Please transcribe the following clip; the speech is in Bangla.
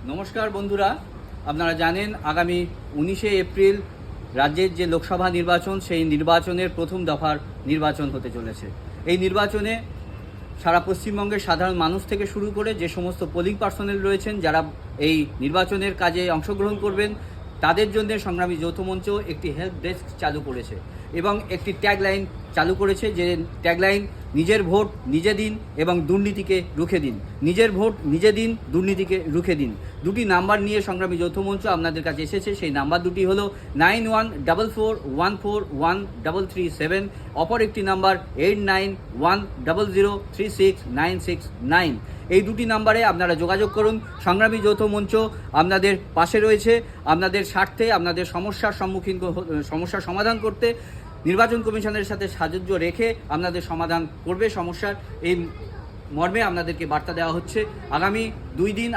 নমস্কার বন্ধুরা, আপনারা জানেন আগামী 19শে এপ্রিল রাজ্যের যে লোকসভা নির্বাচন, সেই নির্বাচনের প্রথম দফার নির্বাচন হতে চলেছে। এই নির্বাচনে সারা পশ্চিমবঙ্গের সাধারণ মানুষ থেকে শুরু করে যে সমস্ত পোলিং পার্সোনেল রয়েছেন, যারা এই নির্বাচনের কাজে অংশগ্রহণ করবেন, তাদের জন্য সংগ্রামী যৌথ মঞ্চ একটি হেল্প ডেস্ক চালু করেছে এবং একটি ট্যাগলাইন চালু করেছে, যে ট্যাগলাইন নিজের ভোট নিজে দিন এবং দুর্নীতিকে রুখে দিন। নিজের ভোট নিজে দিন, দুর্নীতিকে রুখে দিন। দুটি নাম্বার নিয়ে সংগ্রামী যৌথ মঞ্চ আপনাদের কাছে এসেছে। সেই নাম্বার দুটি হলো 9144141337, অপর একটি নাম্বার 8910036969। এই দুটি নাম্বারে আপনারা যোগাযোগ করুন। সংগ্রামী যৌথ মঞ্চ আপনাদের পাশে রয়েছে, আপনাদের স্বার্থে, আপনাদের সমস্যার সমাধান করতে নির্বাচন কমিশনের সাথে সাহায্য রেখে আপনাদের সমাধান করবে সমস্যার। এই মর্মে আপনাদেরকে বার্তা দেওয়া হচ্ছে। আগামী 2 দিন